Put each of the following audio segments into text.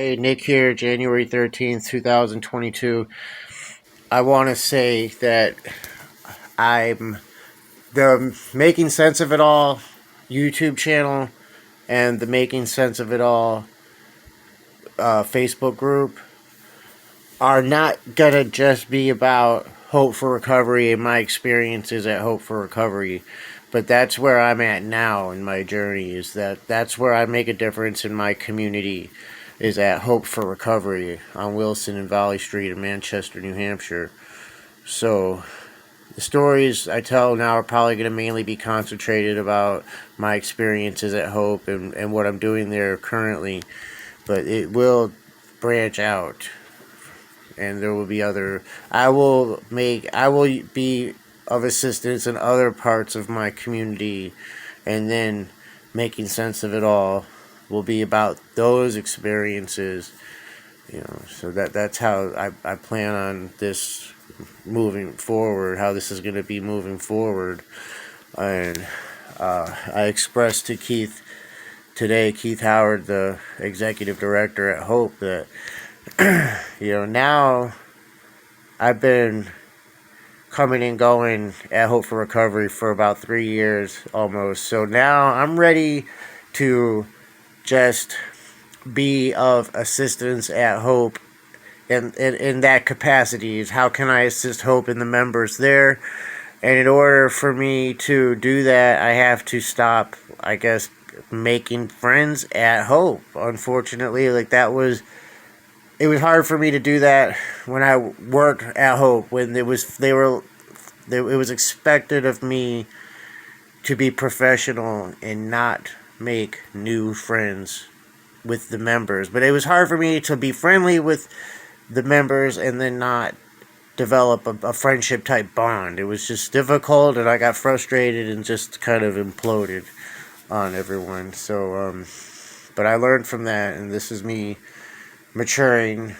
Hey, Nick here, January 13th, 2022. I want to say that I'm the Making Sense of It All YouTube channel and the Making Sense of It All Facebook group are not going to just be about Hope for Recovery and my experiences at Hope for Recovery. But that's where I'm at now in my journey, is that's where I make a difference in my community, is at Hope for Recovery on Wilson and Valley Street in Manchester, New Hampshire. So the stories I tell now are probably going to mainly be concentrated about my experiences at Hope and what I'm doing there currently. But it will branch out, and there will be other. I will be of assistance in other parts of my community, and then Making Sense of It All will be about those experiences. So that's how I plan on this moving forward, how this is going to be moving forward. And I expressed to Keith today, Keith Howard, the executive director at Hope, that now I've been coming and going at Hope for Recovery for about 3 years almost. So now I'm ready to just be of assistance at Hope in that capacity. Is how can I assist Hope and the members there? And in order for me to do that, I have to stop, I guess, making friends at Hope. Unfortunately, it was hard for me to do that when I worked at Hope, when it was expected of me to be professional and not make new friends with the members. But it was hard for me to be friendly with the members and then not develop a friendship type bond. It was just difficult, and I got frustrated and just kind of imploded on everyone. So, but I learned from that, and this is me maturing.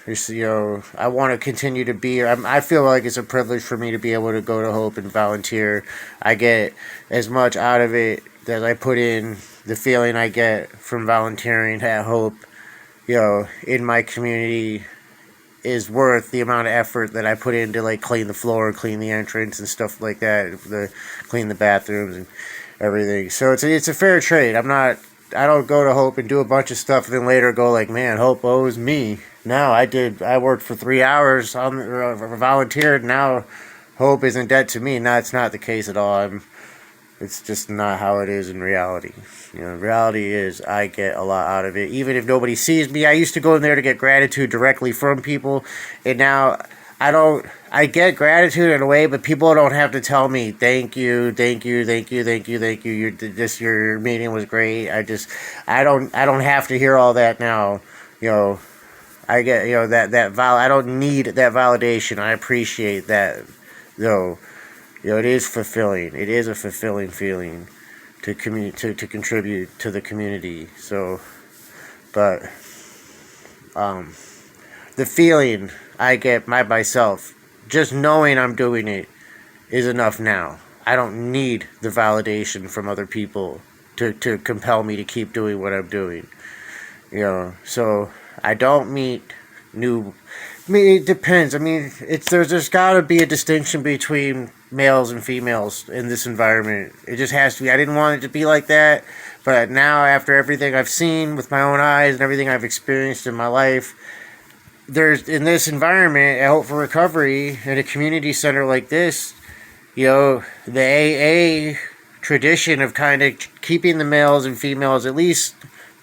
I want to continue to be. I feel like it's a privilege for me to be able to go to Hope and volunteer. I get as much out of it that I put in. The feeling I get from volunteering at Hope, in my community, is worth the amount of effort that I put in to clean the floor, clean the entrance, and stuff like that. Clean the bathrooms and everything. So it's a fair trade. I don't go to Hope and do a bunch of stuff and then later go man, Hope owes me. No, I worked for 3 hours volunteered. Now Hope is in debt to me. No, it's not the case at all. It's just not how it is in reality. Reality is I get a lot out of it. Even if nobody sees me, I used to go in there to get gratitude directly from people, and now I don't. I get gratitude in a way, but people don't have to tell me thank you, thank you, thank you, thank you, thank you. Your meeting was great. I don't have to hear all that now. I get I don't need that validation. I appreciate that though. It is fulfilling. It is a fulfilling feeling to contribute to the community. So, but the feeling I get by myself, just knowing I'm doing it, is enough now. I don't need the validation from other people to compel me to keep doing what I'm doing. So I don't meet new. It depends. There's got to be a distinction between males and females in this environment. It just has to be. I didn't want it to be like that, but now after everything I've seen with my own eyes and everything I've experienced in my life, there's in this environment at Hope for Recovery in a community center like this, the AA tradition of kind of keeping the males and females at least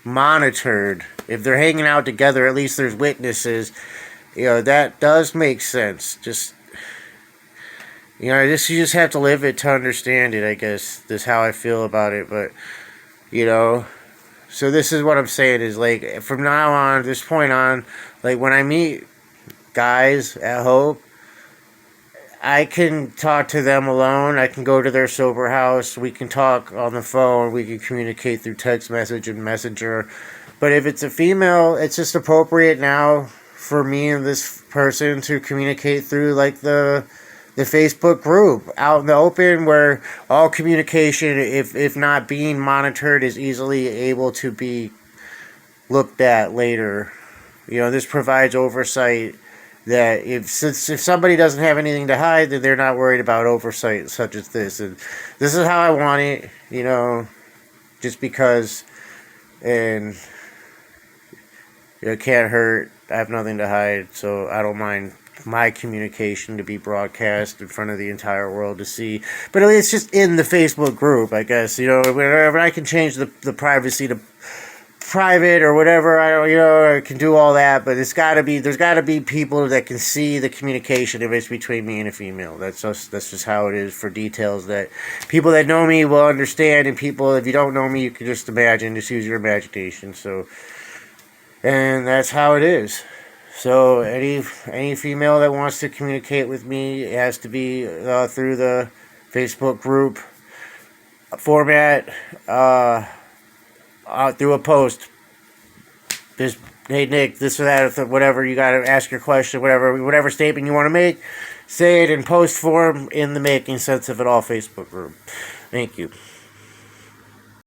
monitored. If they're hanging out together, at least there's witnesses. That does make sense. You just have to live it to understand it, I guess. This is how I feel about it. But, so this is what I'm saying is, from now on, this point on, when I meet guys at Hope, I can talk to them alone. I can go to their sober house. We can talk on the phone. We can communicate through text message and messenger. But if it's a female, it's just appropriate now for me and this person to communicate through the Facebook group out in the open, where all communication, if not being monitored, is easily able to be looked at later This provides oversight that if somebody doesn't have anything to hide, then they're not worried about oversight such as this. And this is how I want it, just because, and it can't hurt. I have nothing to hide, so I don't mind my communication to be broadcast in front of the entire world to see. But it's just in the Facebook group, I guess. Whenever I can change the privacy to private or whatever, I can do all that. But there's got to be people that can see the communication if it's between me and a female. That's just how it is, for details that people that know me will understand, and people, if you don't know me, you can just imagine, just use your imagination. So, and that's how it is. So any female that wants to communicate with me, it has to be through the Facebook group format, through a post. Just, hey Nick, this or that, whatever, you got to ask your question, whatever statement you want to make, say it in post form in the Making Sense of It All Facebook group. Thank you.